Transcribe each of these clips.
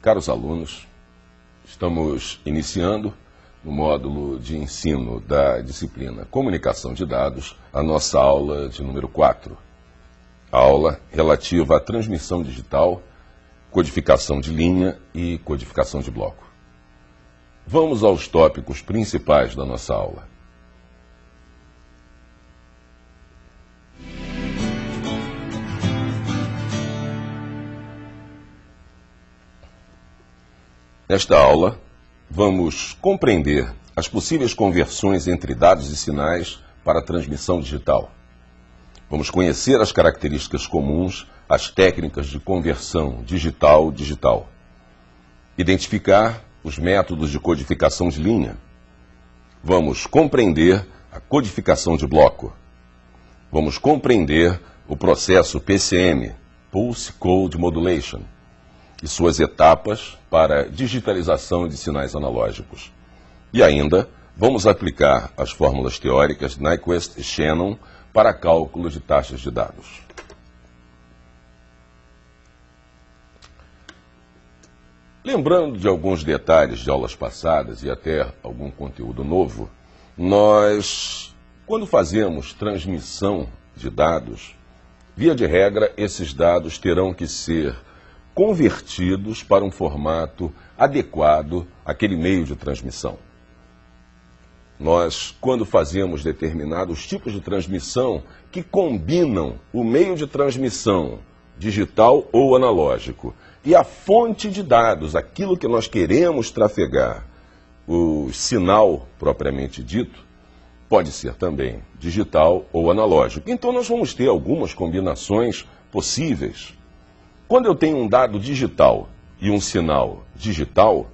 Caros alunos, estamos iniciando no módulo de ensino da disciplina Comunicação de Dados, a nossa aula de número 4. Aula relativa à transmissão digital, codificação de linha e codificação de bloco. Vamos aos tópicos principais da nossa aula. Nesta aula, vamos compreender as possíveis conversões entre dados e sinais para a transmissão digital. Vamos conhecer as características comuns às técnicas de conversão digital-digital. Identificar os métodos de codificação de linha. Vamos compreender a codificação de bloco. Vamos compreender o processo PCM, Pulse Code Modulation, e suas etapas para digitalização de sinais analógicos. E ainda, vamos aplicar as fórmulas teóricas de Nyquist e Shannon para cálculo de taxas de dados. Lembrando de alguns detalhes de aulas passadas e até algum conteúdo novo, nós, quando fazemos transmissão de dados, via de regra, esses dados terão que ser convertidos para um formato adequado àquele meio de transmissão. Nós, quando fazemos determinados tipos de transmissão que combinam o meio de transmissão digital ou analógico e a fonte de dados, aquilo que nós queremos trafegar, o sinal propriamente dito, pode ser também digital ou analógico. Então nós vamos ter algumas combinações possíveis. Quando eu tenho um dado digital e um sinal digital,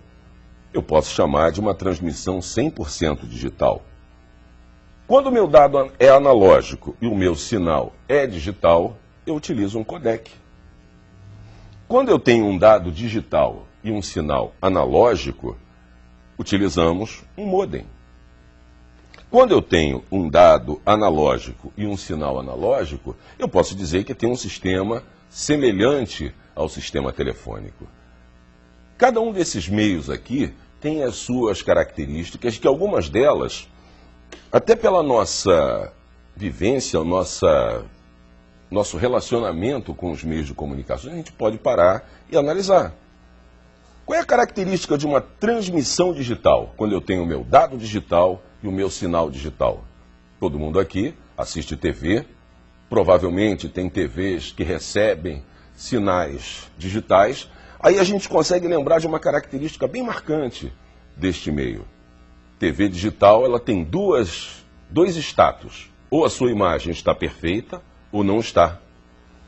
eu posso chamar de uma transmissão 100% digital. Quando o meu dado é analógico e o meu sinal é digital, eu utilizo um codec. Quando eu tenho um dado digital e um sinal analógico, utilizamos um modem. Quando eu tenho um dado analógico e um sinal analógico, eu posso dizer que tem um sistema semelhante ao sistema telefônico. Cada um desses meios aqui tem as suas características, que algumas delas, até pela nossa vivência, nosso relacionamento com os meios de comunicação, a gente pode parar e analisar. Qual é a característica de uma transmissão digital, quando eu tenho o meu dado digital e o meu sinal digital? Todo mundo aqui assiste TV, provavelmente tem TVs que recebem sinais digitais. Aí a gente consegue lembrar de uma característica bem marcante deste meio. TV digital, ela tem dois status. Ou a sua imagem está perfeita ou não está.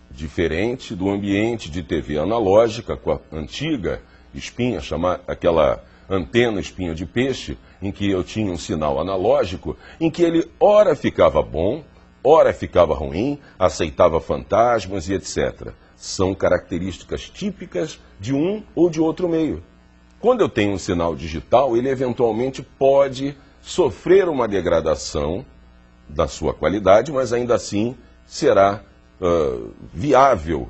Diferente do ambiente de TV analógica, com a antiga espinha, aquela antena espinha de peixe, em que eu tinha um sinal analógico, em que ele ora ficava bom, ora ficava ruim, aceitava fantasmas e etc. São características típicas de um ou de outro meio. Quando eu tenho um sinal digital, ele eventualmente pode sofrer uma degradação da sua qualidade, mas ainda assim será viável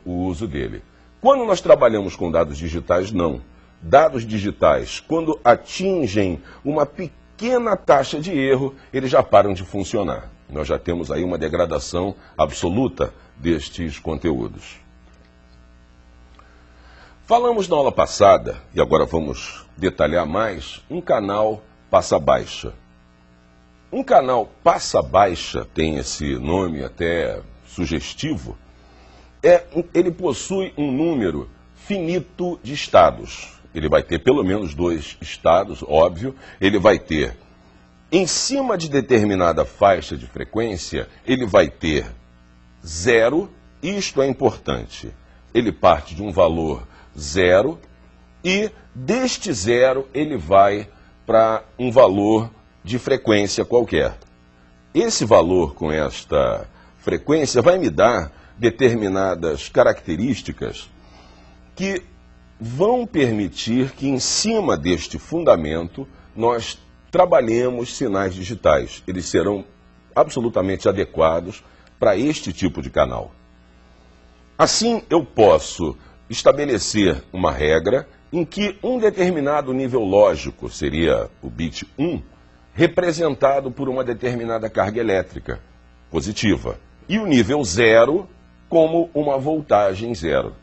o uso dele. Quando nós trabalhamos com dados digitais, não. Dados digitais, quando atingem uma pequena taxa de erro, eles já param de funcionar. Nós já temos aí uma degradação absoluta destes conteúdos. Falamos na aula passada, e agora vamos detalhar mais, um canal passa-baixa. Um canal passa-baixa, tem esse nome até sugestivo, ele possui um número finito de estados. Ele vai ter pelo menos 2 estados, óbvio. Ele vai ter, em cima de determinada faixa de frequência, ele vai ter 0, isto é importante. Ele parte de um valor 0 e deste 0 ele vai para um valor de frequência qualquer. Esse valor com esta frequência vai me dar determinadas características que vão permitir que, em cima deste fundamento, nós trabalhemos sinais digitais. Eles serão absolutamente adequados para este tipo de canal. Assim, eu posso estabelecer uma regra em que um determinado nível lógico, seria o bit 1, representado por uma determinada carga elétrica positiva, e o nível 0 como uma voltagem 0.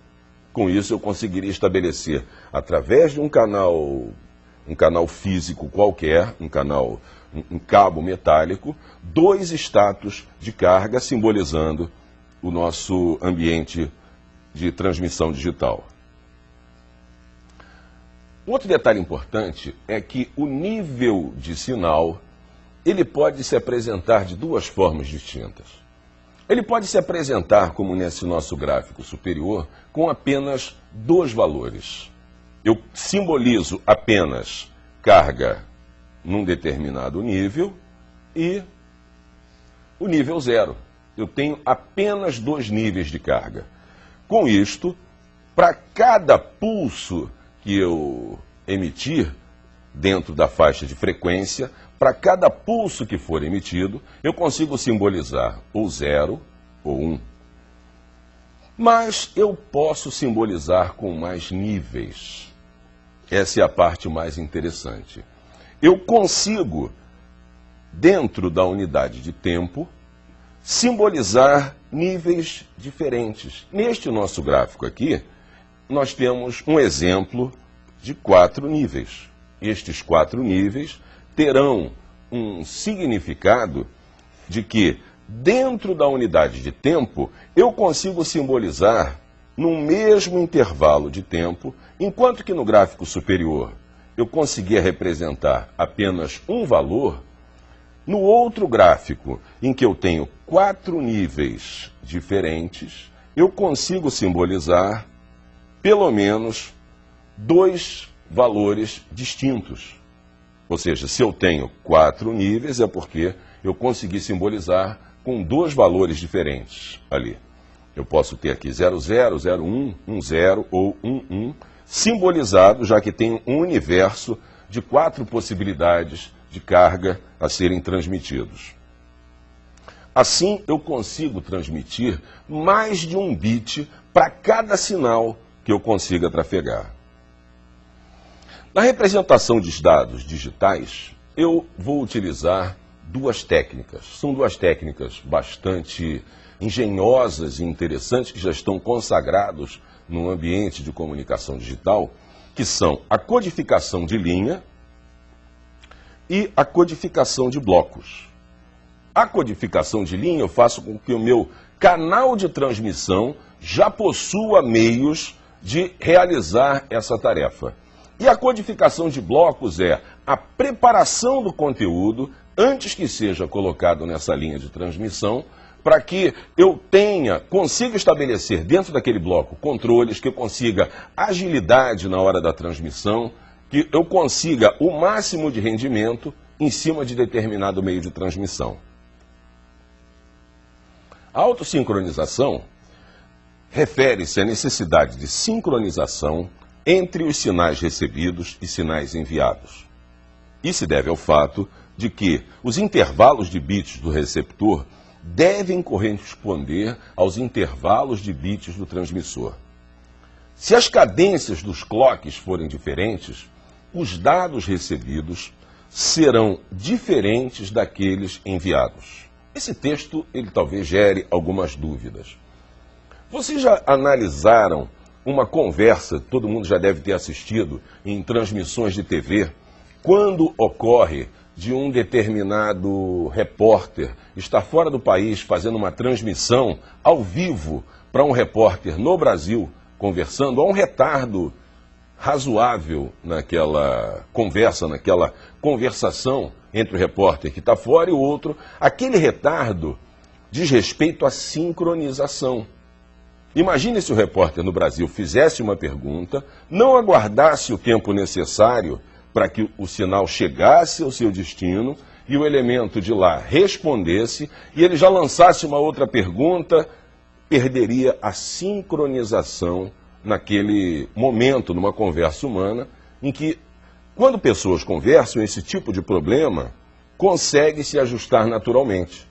Com isso eu conseguiria estabelecer, através de um canal físico qualquer, um cabo metálico, dois status de carga simbolizando o nosso ambiente de transmissão digital. Outro detalhe importante é que o nível de sinal, ele pode se apresentar de duas formas distintas. Ele pode se apresentar, como nesse nosso gráfico superior, com apenas dois valores. Eu simbolizo apenas carga num determinado nível e o nível 0. Eu tenho apenas dois níveis de carga. Com isto, para cada pulso que eu emitir dentro da faixa de frequência, para cada pulso que for emitido, eu consigo simbolizar ou 0 ou 1. Mas eu posso simbolizar com mais níveis. Essa é a parte mais interessante. Eu consigo, dentro da unidade de tempo, simbolizar níveis diferentes. Neste nosso gráfico aqui, nós temos um exemplo de 4 níveis. Estes 4 níveis terão um significado de que, dentro da unidade de tempo, eu consigo simbolizar num mesmo intervalo de tempo, enquanto que no gráfico superior eu conseguia representar apenas um valor, no outro gráfico, em que eu tenho 4 níveis diferentes, eu consigo simbolizar pelo menos 2 valores distintos. Ou seja, se eu tenho 4 níveis, é porque eu consegui simbolizar com 2 valores diferentes ali. Eu posso ter aqui 00, 01, 10 ou 11, simbolizado, já que tem um universo de 4 possibilidades de carga a serem transmitidos. Assim, eu consigo transmitir mais de um bit para cada sinal que eu consiga trafegar. Na representação de dados digitais, eu vou utilizar 2 técnicas. São 2 técnicas bastante engenhosas e interessantes que já estão consagrados no ambiente de comunicação digital, que são a codificação de linha e a codificação de blocos. A codificação de linha eu faço com que o meu canal de transmissão já possua meios de realizar essa tarefa. E a codificação de blocos é a preparação do conteúdo antes que seja colocado nessa linha de transmissão, para que eu consiga estabelecer dentro daquele bloco controles, que eu consiga agilidade na hora da transmissão, que eu consiga o máximo de rendimento em cima de determinado meio de transmissão. A autossincronização refere-se à necessidade de sincronização entre os sinais recebidos e sinais enviados. Isso se deve ao fato de que os intervalos de bits do receptor devem corresponder aos intervalos de bits do transmissor. Se as cadências dos clocks forem diferentes, os dados recebidos serão diferentes daqueles enviados. Esse texto, ele talvez gere algumas dúvidas. Vocês já analisaram uma conversa, todo mundo já deve ter assistido em transmissões de TV, quando ocorre de um determinado repórter estar fora do país fazendo uma transmissão ao vivo para um repórter no Brasil, conversando, há um retardo razoável naquela conversação entre o repórter que está fora e o outro. Aquele retardo diz respeito à sincronização. Imagine se o repórter no Brasil fizesse uma pergunta, não aguardasse o tempo necessário para que o sinal chegasse ao seu destino e o elemento de lá respondesse, e ele já lançasse uma outra pergunta, perderia a sincronização naquele momento, numa conversa humana, em que, quando pessoas conversam, esse tipo de problema consegue se ajustar naturalmente.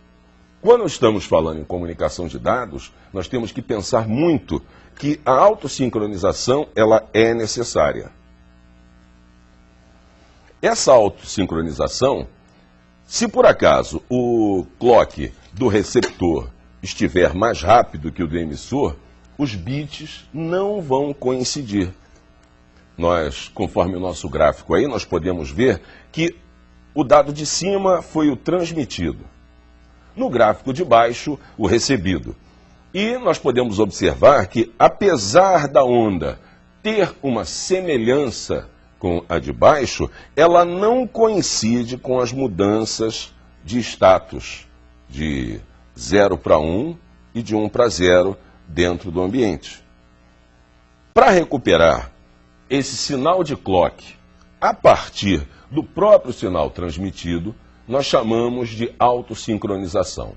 Quando estamos falando em comunicação de dados, nós temos que pensar muito que a autossincronização ela é necessária. Essa autossincronização, se por acaso o clock do receptor estiver mais rápido que o do emissor, os bits não vão coincidir. Nós, conforme o nosso gráfico aí, nós podemos ver que o dado de cima foi o transmitido. No gráfico de baixo, o recebido. E nós podemos observar que, apesar da onda ter uma semelhança com a de baixo, ela não coincide com as mudanças de status, de 0 para 1 e de 1 para 0 dentro do ambiente. Para recuperar esse sinal de clock a partir do próprio sinal transmitido, nós chamamos de autossincronização.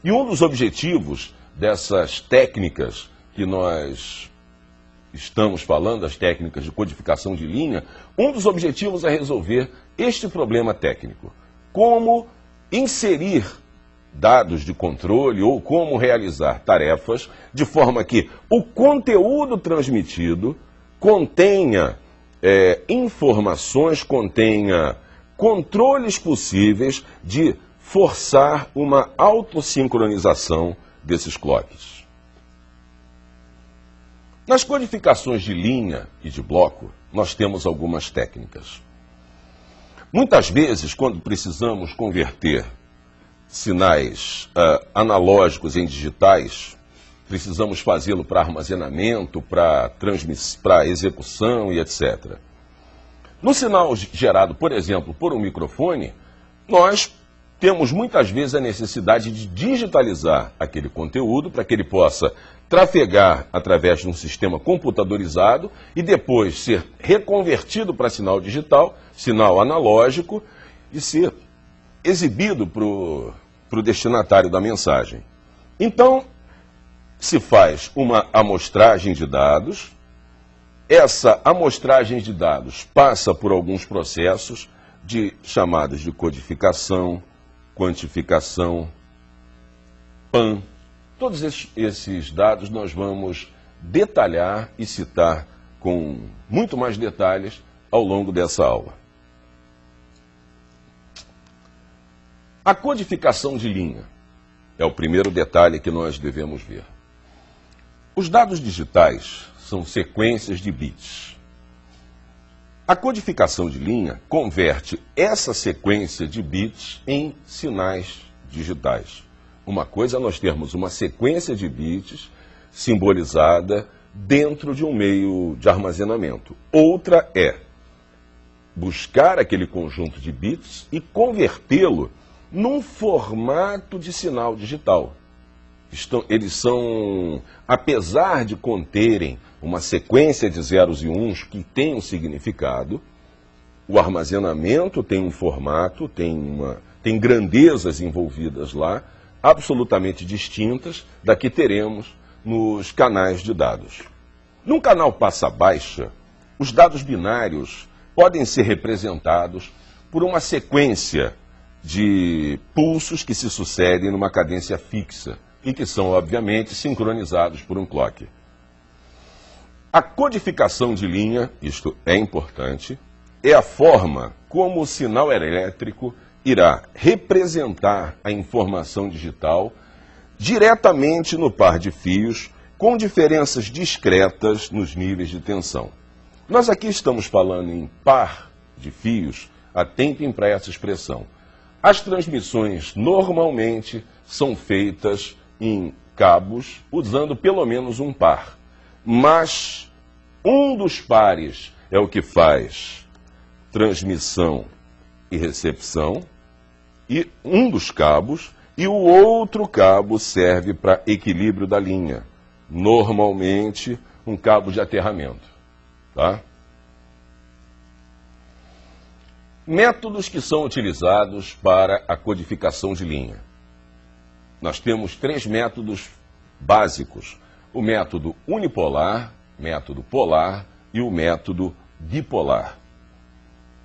E um dos objetivos dessas técnicas que nós estamos falando, as técnicas de codificação de linha, um dos objetivos é resolver este problema técnico. Como inserir dados de controle ou como realizar tarefas de forma que o conteúdo transmitido contenha informações, contenha controles possíveis de forçar uma autossincronização desses clocks. Nas codificações de linha e de bloco, nós temos algumas técnicas. Muitas vezes, quando precisamos converter sinais analógicos em digitais, precisamos fazê-lo para armazenamento, para execução e etc. No sinal gerado, por exemplo, por um microfone, nós temos muitas vezes a necessidade de digitalizar aquele conteúdo para que ele possa trafegar através de um sistema computadorizado e depois ser reconvertido para sinal digital, sinal analógico, e ser exibido para o destinatário da mensagem. Então, se faz uma amostragem de dados. Essa amostragem de dados passa por alguns processos chamados de codificação, quantificação, PAN. Todos esses dados nós vamos detalhar e citar com muito mais detalhes ao longo dessa aula. A codificação de linha é o primeiro detalhe que nós devemos ver. Os dados digitais são sequências de bits. A codificação de linha converte essa sequência de bits em sinais digitais. Uma coisa é nós termos uma sequência de bits simbolizada dentro de um meio de armazenamento. Outra é buscar aquele conjunto de bits e convertê-lo num formato de sinal digital. Eles são, apesar de conterem uma sequência de zeros e uns que tem um significado, o armazenamento tem um formato, tem grandezas envolvidas lá, absolutamente distintas da que teremos nos canais de dados. Num canal passa-baixa, os dados binários podem ser representados por uma sequência de pulsos que se sucedem numa cadência fixa e que são, obviamente, sincronizados por um clock. A codificação de linha, isto é importante, é a forma como o sinal elétrico irá representar a informação digital diretamente no par de fios, com diferenças discretas nos níveis de tensão. Nós aqui estamos falando em par de fios, atentem para essa expressão. As transmissões normalmente são feitas em cabos, usando pelo menos um par. Mas um dos pares é o que faz transmissão e recepção, e um dos cabos, e o outro cabo serve para equilíbrio da linha. Normalmente, um cabo de aterramento. Tá? Métodos que são utilizados para a codificação de linha. Nós temos 3 métodos básicos: o método unipolar, método polar e o método bipolar.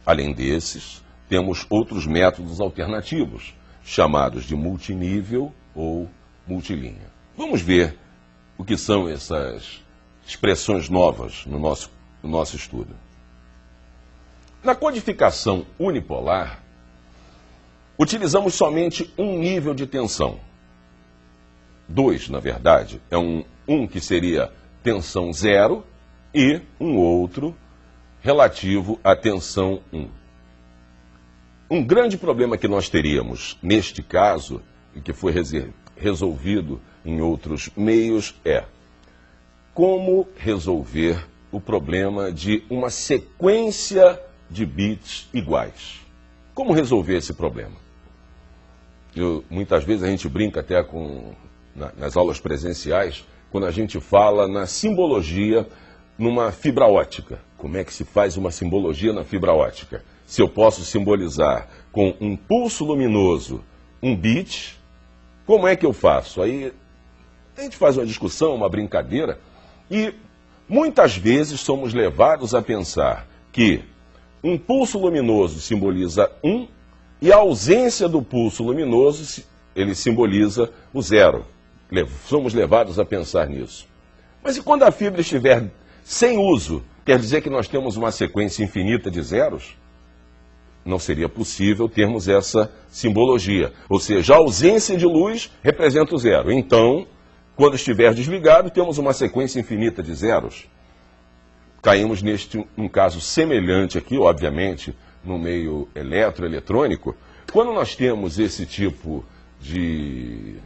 Além desses, temos outros métodos alternativos, chamados de multinível ou multilinha. Vamos ver o que são essas expressões novas no nosso estudo. Na codificação unipolar, utilizamos somente um nível de tensão. Dois, na verdade. É um que seria tensão 0 e um outro relativo à tensão 1. Um grande problema que nós teríamos neste caso, e que foi resolvido em outros meios, é como resolver o problema de uma sequência de bits iguais. Como resolver esse problema? Muitas vezes a gente brinca até nas aulas presenciais, quando a gente fala na simbologia numa fibra ótica. Como é que se faz uma simbologia na fibra ótica? Se eu posso simbolizar com um pulso luminoso um bit, como é que eu faço? Aí a gente faz uma discussão, uma brincadeira, e muitas vezes somos levados a pensar que um pulso luminoso simboliza 1 e a ausência do pulso luminoso ele simboliza o 0. Somos levados a pensar nisso. Mas e quando a fibra estiver sem uso? Quer dizer que nós temos uma sequência infinita de zeros? Não seria possível termos essa simbologia. Ou seja, a ausência de luz representa o 0. Então, quando estiver desligado, temos uma sequência infinita de zeros. Caímos num caso semelhante aqui, obviamente, no meio eletroeletrônico. Quando nós temos esse tipo de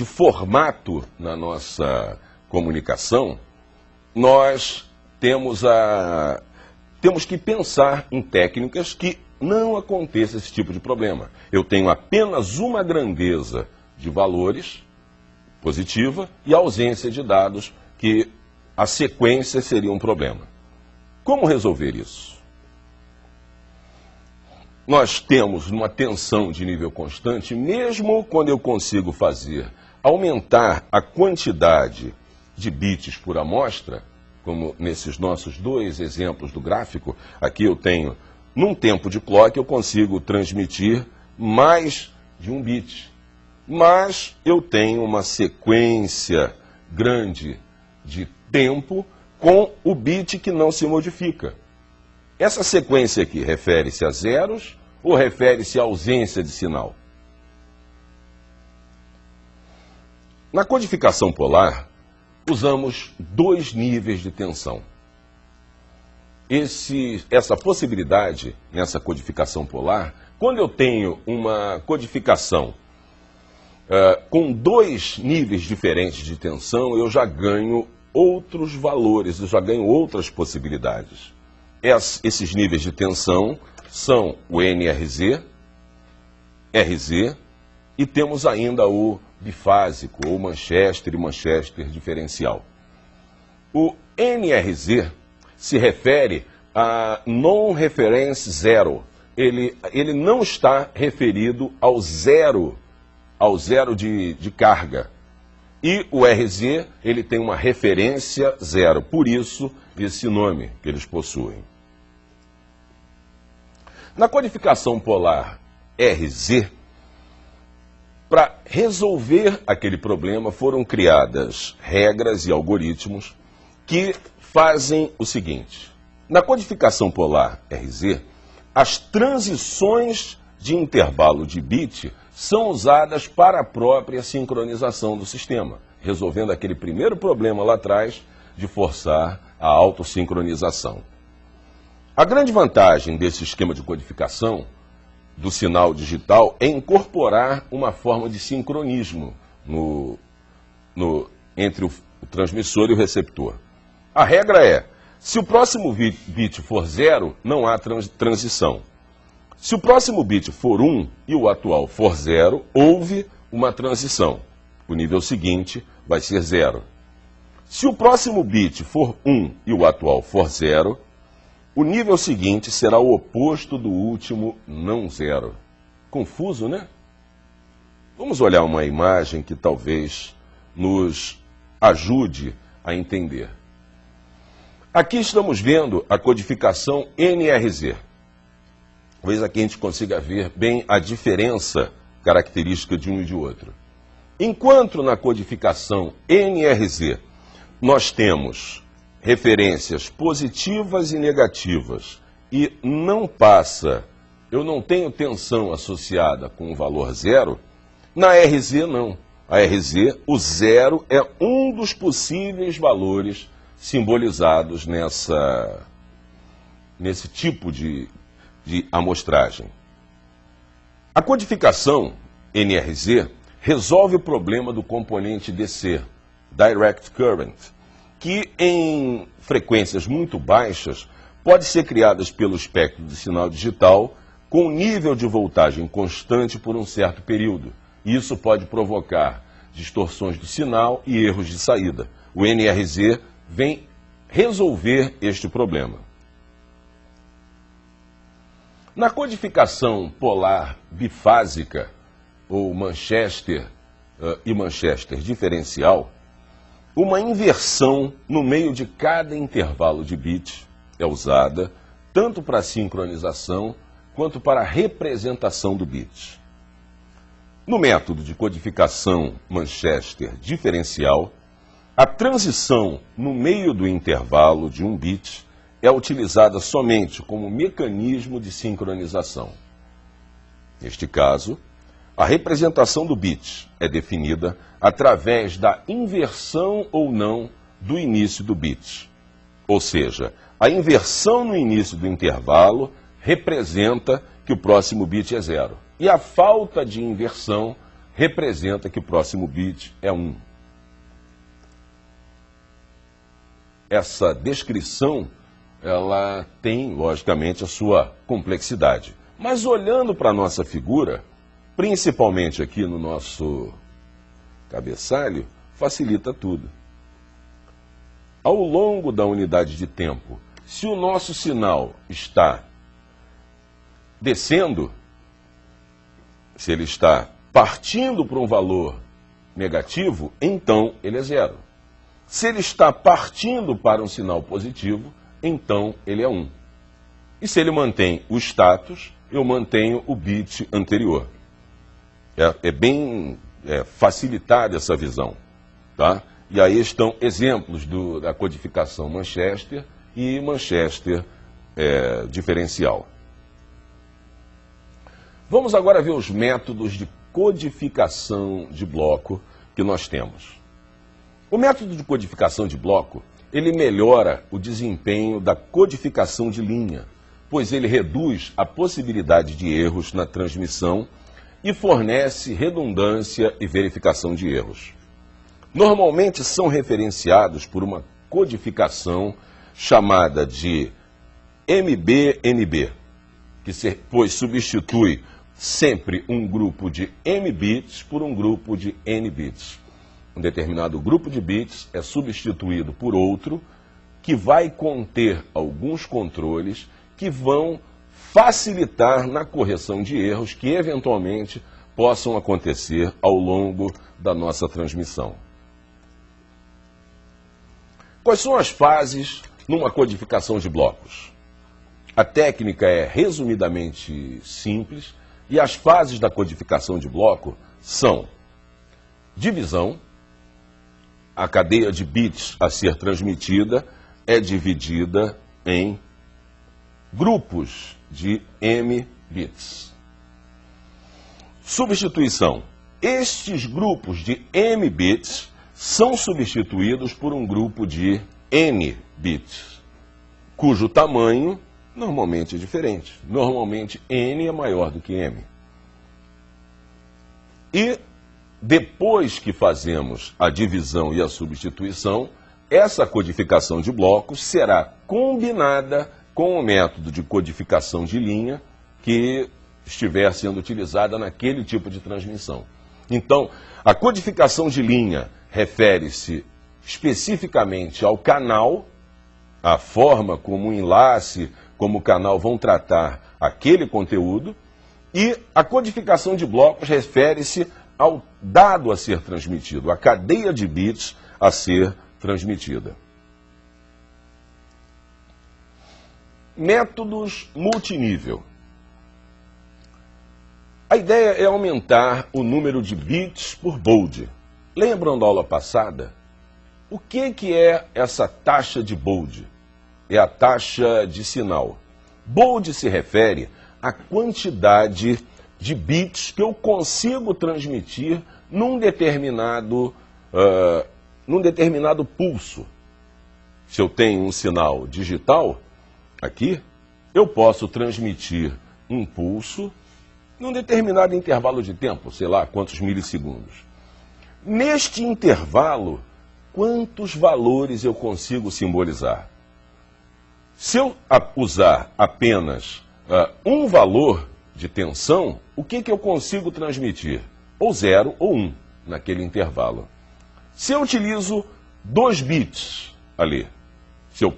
formato na nossa comunicação, nós temos que pensar em técnicas que não aconteça esse tipo de problema. Eu tenho apenas uma grandeza de valores positiva e ausência de dados, que a sequência seria um problema. Como resolver isso? Nós temos uma tensão de nível constante, mesmo quando eu consigo aumentar a quantidade de bits por amostra, como nesses nossos dois exemplos do gráfico. Aqui eu tenho, num tempo de clock, eu consigo transmitir mais de um bit. Mas eu tenho uma sequência grande de tempo com o bit que não se modifica. Essa sequência aqui refere-se a zeros ou refere-se à ausência de sinal? Na codificação polar, usamos dois níveis de tensão. Essa possibilidade nessa codificação polar, quando eu tenho uma codificação com dois níveis diferentes de tensão, eu já ganho outros valores, eu já ganho outras possibilidades. Esses níveis de tensão são o NRZ, RZ, e temos ainda o bifásico, ou Manchester e Manchester diferencial. O NRZ se refere a Non-Reference Zero. Ele não está referido ao zero de carga. E o RZ, ele tem uma referência zero, por isso esse nome que eles possuem. Na codificação polar RZ, para resolver aquele problema foram criadas regras e algoritmos que fazem o seguinte. Na codificação polar RZ, as transições de intervalo de bit são usadas para a própria sincronização do sistema, resolvendo aquele primeiro problema lá atrás de forçar a autossincronização. A grande vantagem desse esquema de codificação do sinal digital é incorporar uma forma de sincronismo entre o transmissor e o receptor. A regra é, se o próximo bit for 0, não há transição. Se o próximo bit for 1 e o atual for 0, houve uma transição. O nível seguinte vai ser 0. Se o próximo bit for 1 e o atual for 0, o nível seguinte será o oposto do último não zero. Confuso, né? Vamos olhar uma imagem que talvez nos ajude a entender. Aqui estamos vendo a codificação NRZ. Talvez aqui a gente consiga ver bem a diferença característica de um e de outro. Enquanto na codificação NRZ nós temos referências positivas e negativas e não passa, eu não tenho tensão associada com o valor zero, na RZ não. A RZ, o zero é um dos possíveis valores simbolizados nesse tipo de amostragem. A codificação NRZ resolve o problema do componente DC, Direct Current, que em frequências muito baixas pode ser criadas pelo espectro do sinal digital com nível de voltagem constante por um certo período. Isso pode provocar distorções do sinal e erros de saída. O NRZ vem resolver este problema. Na codificação polar bifásica, ou Manchester e Manchester diferencial, uma inversão no meio de cada intervalo de bits é usada tanto para sincronização quanto para representação do bit. No método de codificação Manchester diferencial, a transição no meio do intervalo de um bit é utilizada somente como mecanismo de sincronização. Neste caso, a representação do bit é definida através da inversão ou não do início do bit. Ou seja, a inversão no início do intervalo representa que o próximo bit é 0. E a falta de inversão representa que o próximo bit é 1. Essa descrição, ela tem, logicamente, a sua complexidade. Mas olhando para a nossa figura, principalmente aqui no nosso cabeçalho, facilita tudo. Ao longo da unidade de tempo, se o nosso sinal está descendo, se ele está partindo para um valor negativo, então ele é 0. Se ele está partindo para um sinal positivo, então ele é 1. E se ele mantém o status, eu mantenho o bit anterior. É bem facilitada essa visão, tá? E aí estão exemplos da codificação Manchester e Manchester diferencial. Vamos agora ver os métodos de codificação de bloco que nós temos. O método de codificação de bloco, ele melhora o desempenho da codificação de linha, pois ele reduz a possibilidade de erros na transmissão e fornece redundância e verificação de erros. Normalmente são referenciados por uma codificação chamada de MBNB, pois substitui sempre um grupo de M bits por um grupo de N bits. Um determinado grupo de bits é substituído por outro que vai conter alguns controles que vão facilitar na correção de erros que eventualmente possam acontecer ao longo da nossa transmissão. Quais são as fases numa codificação de blocos? A técnica é resumidamente simples e as fases da codificação de bloco são divisão. A cadeia de bits a ser transmitida é dividida em grupos de M bits. Substituição. Estes grupos de M bits são substituídos por um grupo de N bits, cujo tamanho normalmente é diferente. Normalmente N é maior do que M. E depois que fazemos a divisão e a substituição, essa codificação de blocos será combinada com o método de codificação de linha que estiver sendo utilizada naquele tipo de transmissão. Então, a codificação de linha refere-se especificamente ao canal, a forma como o enlace, como o canal vão tratar aquele conteúdo, e a codificação de blocos refere-se ao dado a ser transmitido, a cadeia de bits a ser transmitida. Métodos multinível. A ideia é aumentar o número de bits por baud. Lembram da aula passada? O que é essa taxa de baud? É a taxa de sinal. Baud se refere à quantidade de bits que eu consigo transmitir num determinado pulso. Se eu tenho um sinal digital, aqui, eu posso transmitir um pulso num determinado intervalo de tempo, sei lá quantos milissegundos. Neste intervalo, quantos valores eu consigo simbolizar? Se eu usar apenas um valor de tensão, o que eu consigo transmitir? Ou 0 ou 1 naquele intervalo. Se eu utilizo 2 bits ali, se eu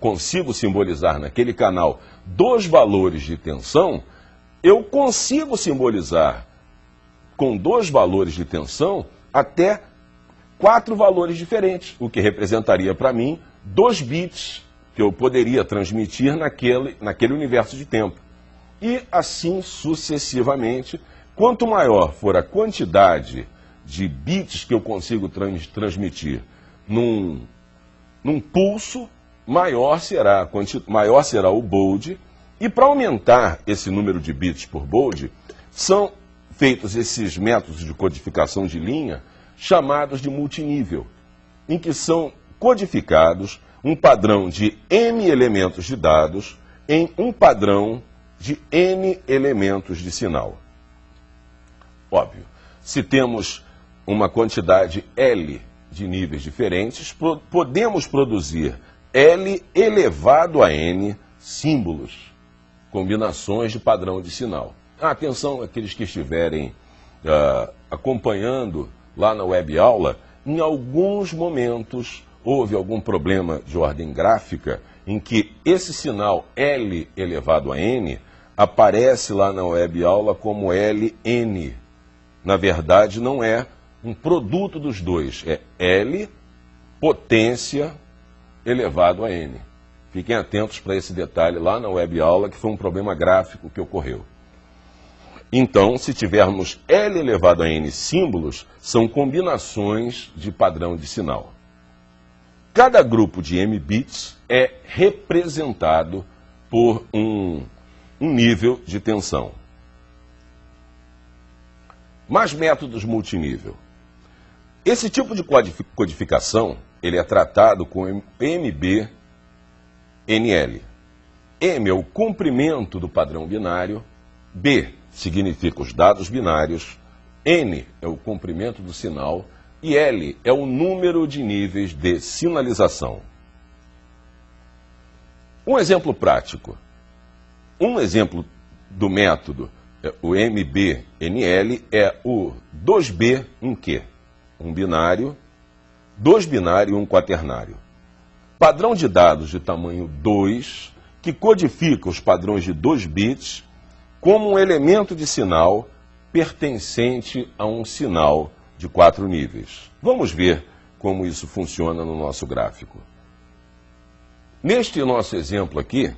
consigo simbolizar naquele canal 2 valores de tensão, eu consigo simbolizar com 2 valores de tensão até 4 valores diferentes, o que representaria para mim 2 bits que eu poderia transmitir naquele universo de tempo. E assim sucessivamente, quanto maior for a quantidade de bits que eu consigo transmitir num pulso, maior será o baud. E para aumentar esse número de bits por baud, são feitos esses métodos de codificação de linha chamados de multinível, em que são codificados um padrão de n elementos de dados em um padrão de n elementos de sinal. Óbvio, se temos uma quantidade L de níveis diferentes, podemos produzir L elevado a n símbolos, combinações de padrão de sinal. Atenção, aqueles que estiverem acompanhando lá na web aula, em alguns momentos houve algum problema de ordem gráfica em que esse sinal L elevado a n aparece lá na web aula como Ln. Na verdade, não é um produto dos dois, é L potência elevado a n. Fiquem atentos para esse detalhe lá na web aula, que foi um problema gráfico que ocorreu. Então, se tivermos L elevado a n símbolos, são combinações de padrão de sinal. Cada grupo de m bits é representado por um nível de tensão. Mais métodos multinível. Esse tipo de codificação ele é tratado com MBNL. M é o comprimento do padrão binário, B significa os dados binários, N é o comprimento do sinal e L é o número de níveis de sinalização. Um exemplo prático. Um exemplo do método, o MBNL, é o 2B, um Q, um binário, 2 binário e um quaternário. Padrão de dados de tamanho 2, que codifica os padrões de 2 bits como um elemento de sinal pertencente a um sinal de 4 níveis. Vamos ver como isso funciona no nosso gráfico. Neste nosso exemplo aqui,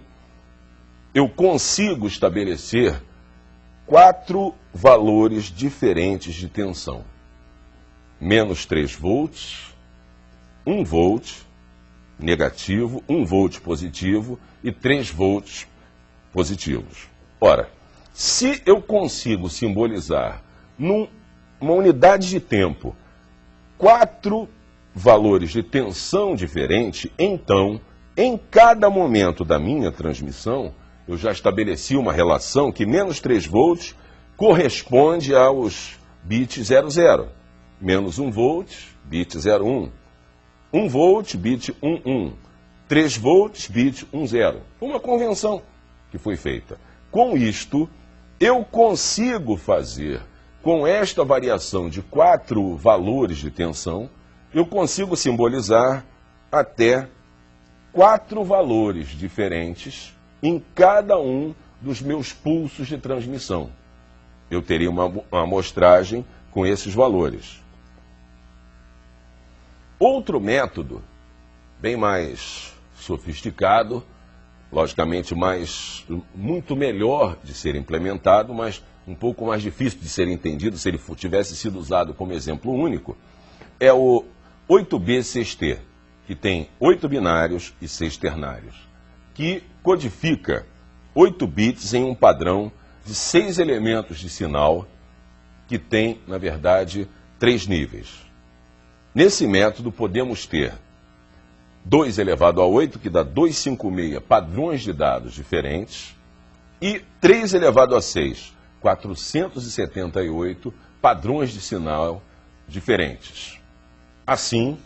eu consigo estabelecer 4 valores diferentes de tensão. Menos 3 volts, 1 volt negativo, 1 volt positivo e 3 volts positivos. Ora, se eu consigo simbolizar numa unidade de tempo 4 valores de tensão diferente, então, em cada momento da minha transmissão, eu já estabeleci uma relação que menos 3 volts corresponde aos bits 00. Menos 1 volt, bit 01. 1 volt, bit 11. 3 volts, bit 10. Uma convenção que foi feita. Com isto, eu consigo fazer, com esta variação de 4 valores de tensão, eu consigo simbolizar até 4 valores diferentes em cada um dos meus pulsos de transmissão. Eu teria uma amostragem com esses valores. Outro método, bem mais sofisticado, logicamente muito melhor de ser implementado, mas um pouco mais difícil de ser entendido se ele tivesse sido usado como exemplo único, é o 8B6T, que tem 8 binários e 6 ternários, que codifica 8 bits em um padrão de 6 elementos de sinal que tem, na verdade, 3 níveis. Nesse método podemos ter 2 elevado a 8, que dá 256 padrões de dados diferentes, e 3 elevado a 6, 478 padrões de sinal diferentes. Assim,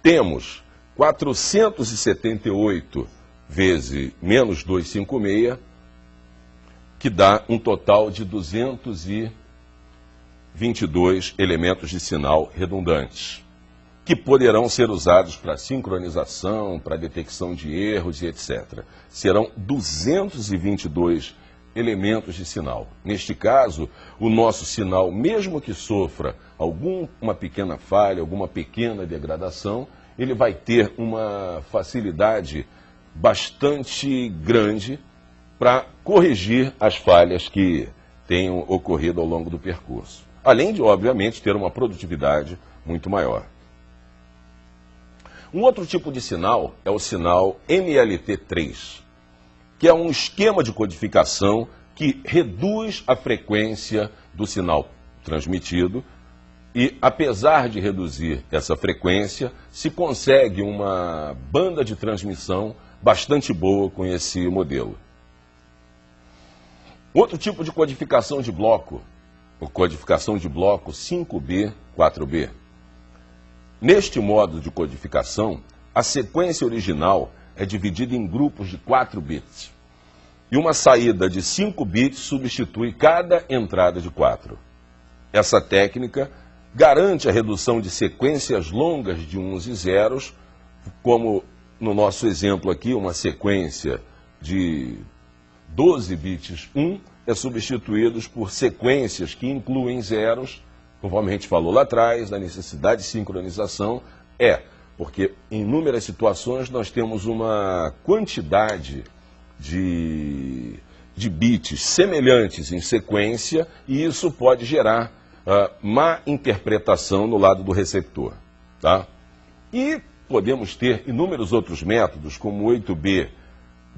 temos 478 vezes menos 256, que dá um total de 222 elementos de sinal redundantes, que poderão ser usados para sincronização, para detecção de erros e etc. Serão 222 elementos de sinal. Neste caso, o nosso sinal, mesmo que sofra alguma pequena falha, alguma pequena degradação, ele vai ter uma facilidade bastante grande para corrigir as falhas que tenham ocorrido ao longo do percurso. Além de, obviamente, ter uma produtividade muito maior. Um outro tipo de sinal é o sinal MLT3, que é um esquema de codificação que reduz a frequência do sinal transmitido e, apesar de reduzir essa frequência, se consegue uma banda de transmissão bastante boa com esse modelo. Outro tipo de codificação de bloco, a codificação de bloco 5B, 4B. Neste modo de codificação, a sequência original é dividida em grupos de 4 bits. E uma saída de 5 bits substitui cada entrada de 4. Essa técnica garante a redução de sequências longas de uns e zeros, como no nosso exemplo aqui, uma sequência de 12 bits 1 é substituídos por sequências que incluem zeros, conforme a gente falou lá atrás, da necessidade de sincronização, porque em inúmeras situações nós temos uma quantidade de bits semelhantes em sequência e isso pode gerar má interpretação no lado do receptor. Tá? E podemos ter inúmeros outros métodos, como 8B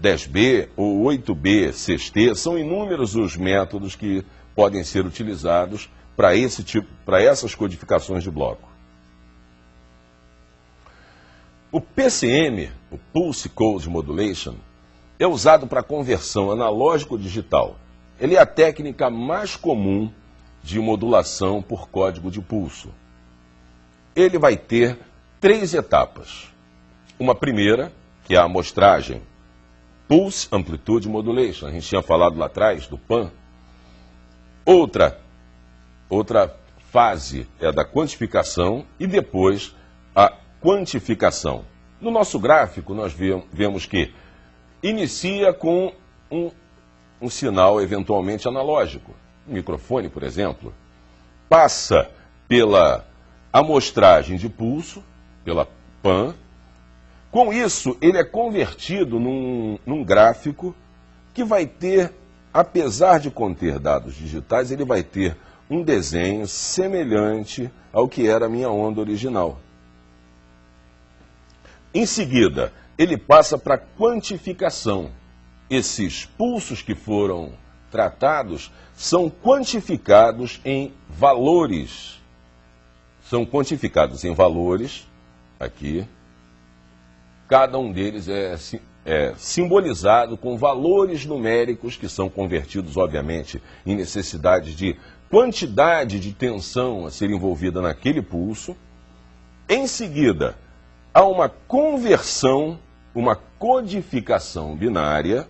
10B ou 8B 6T, são inúmeros os métodos que podem ser utilizados para essas codificações de bloco. O PCM, o Pulse Code Modulation, é usado para conversão analógico-digital. Ele é a técnica mais comum de modulação por código de pulso. Ele vai ter 3 etapas. Uma primeira, que é a amostragem, Pulse Amplitude Modulation, a gente tinha falado lá atrás do PAM. Outra fase é a da quantificação e depois a quantificação. No nosso gráfico nós vemos que inicia com um sinal eventualmente analógico, um microfone, por exemplo, passa pela amostragem de pulso, pela PAN. Com isso, ele é convertido num gráfico que vai ter, apesar de conter dados digitais, ele vai ter um desenho semelhante ao que era a minha onda original. Em seguida, ele passa para a quantificação. Esses pulsos que foram tratados são quantificados em valores. São quantificados em valores, aqui. Cada um deles é simbolizado com valores numéricos que são convertidos, obviamente, em necessidade de quantidade de tensão a ser envolvida naquele pulso. Em seguida, há uma conversão, uma codificação binária,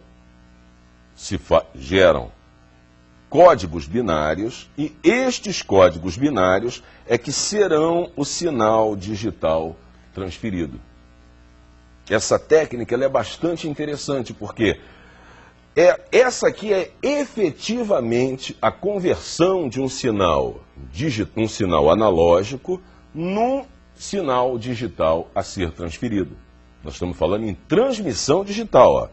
geram códigos binários e estes códigos binários é que serão o sinal digital transferido. Essa técnica ela é bastante interessante porque essa aqui é efetivamente a conversão de um sinal analógico num sinal digital a ser transferido. Nós estamos falando em transmissão digital. Ó.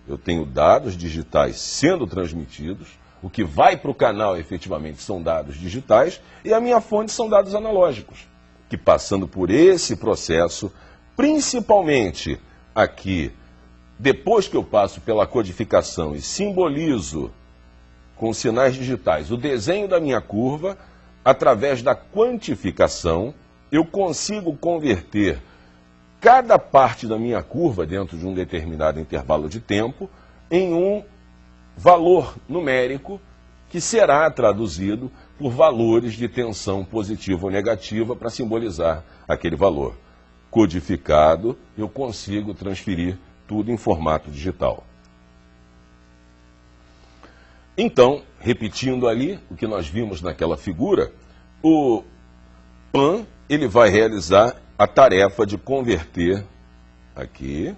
Eu tenho dados digitais sendo transmitidos, O que vai para o canal efetivamente são dados digitais e a minha fonte são dados analógicos, que passando por esse processo, principalmente aqui, depois que eu passo pela codificação e simbolizo com sinais digitais o desenho da minha curva, através da quantificação, eu consigo converter cada parte da minha curva dentro de um determinado intervalo de tempo em um valor numérico que será traduzido por valores de tensão positiva ou negativa para simbolizar aquele valor. Codificado, eu consigo transferir tudo em formato digital. Então, repetindo ali o que nós vimos naquela figura, o PAN ele vai realizar a tarefa de converter aqui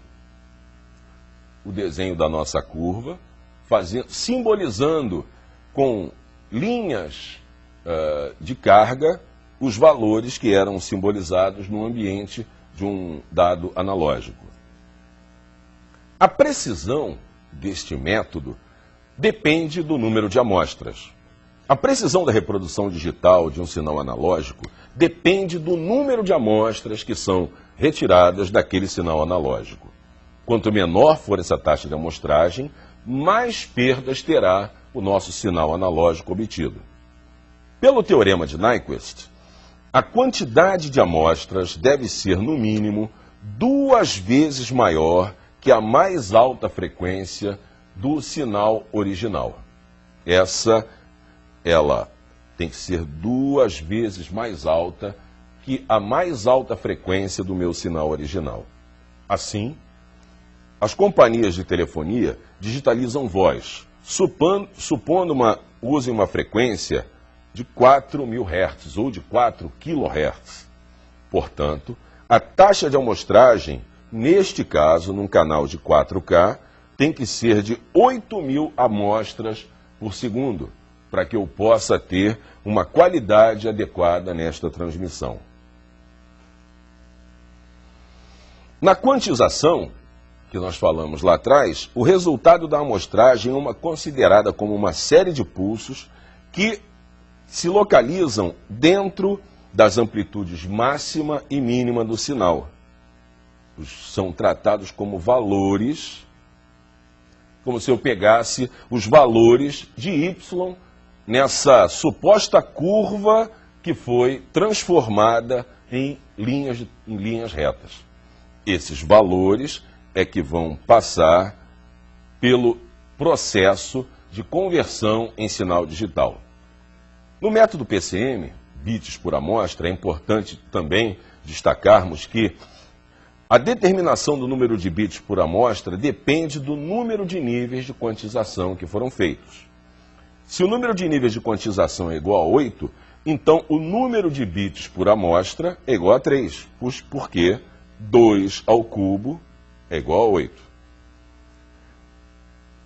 o desenho da nossa curva, simbolizando com linhas de carga os valores que eram simbolizados no ambiente de um dado analógico. A precisão deste método depende do número de amostras. A precisão da reprodução digital de um sinal analógico depende do número de amostras que são retiradas daquele sinal analógico. Quanto menor for essa taxa de amostragem, mais perdas terá o nosso sinal analógico obtido. Pelo teorema de Nyquist, a quantidade de amostras deve ser, no mínimo, 2 vezes maior que a mais alta frequência do sinal original. Ela tem que ser 2 vezes mais alta que a mais alta frequência do meu sinal original. Assim, as companhias de telefonia digitalizam voz, supondo usem uma frequência de 4.000 Hz ou de 4 kHz. Portanto, a taxa de amostragem, neste caso, num canal de 4K, tem que ser de 8.000 amostras por segundo, para que eu possa ter uma qualidade adequada nesta transmissão. Na quantização, que nós falamos lá atrás, o resultado da amostragem é considerada como uma série de pulsos que se localizam dentro das amplitudes máxima e mínima do sinal. São tratados como valores, como se eu pegasse os valores de Y nessa suposta curva que foi transformada em linhas retas. Esses valores é que vão passar pelo processo de conversão em sinal digital. No método PCM, bits por amostra, é importante também destacarmos que a determinação do número de bits por amostra depende do número de níveis de quantização que foram feitos. Se o número de níveis de quantização é igual a 8, então o número de bits por amostra é igual a 3, porque 2 ao cubo é igual a 8.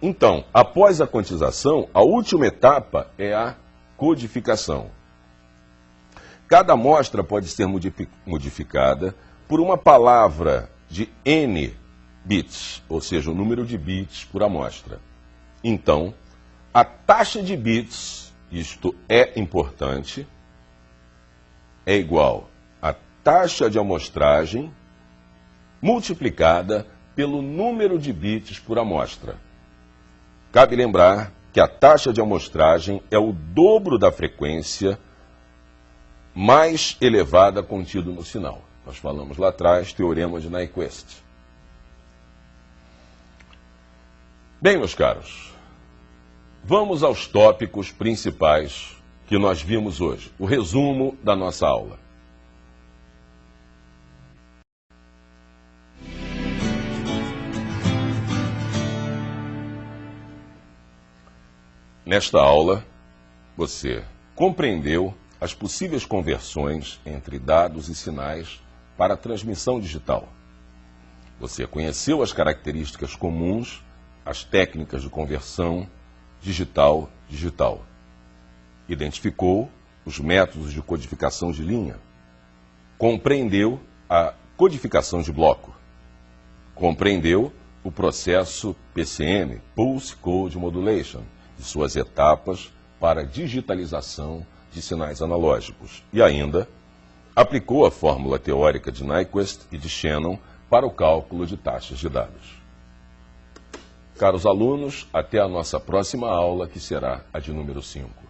Então, após a quantização, a última etapa é a codificação. Cada amostra pode ser modificada por uma palavra de N bits, ou seja, o número de bits por amostra. Então, a taxa de bits, isto é importante, é igual à taxa de amostragem multiplicada pelo número de bits por amostra. Cabe lembrar que a taxa de amostragem é o dobro da frequência mais elevada contida no sinal. Nós falamos lá atrás, teorema de Nyquist. Bem, meus caros, vamos aos tópicos principais que nós vimos hoje. O resumo da nossa aula. Nesta aula, você compreendeu as possíveis conversões entre dados e sinais para a transmissão digital. Você conheceu as características comuns, as técnicas de conversão digital. Identificou os métodos de codificação de linha. Compreendeu a codificação de bloco. Compreendeu o processo PCM, Pulse Code Modulation, de suas etapas para a digitalização de sinais analógicos. E ainda aplicou a fórmula teórica de Nyquist e de Shannon para o cálculo de taxas de dados. Caros alunos, até a nossa próxima aula, que será a de número 5.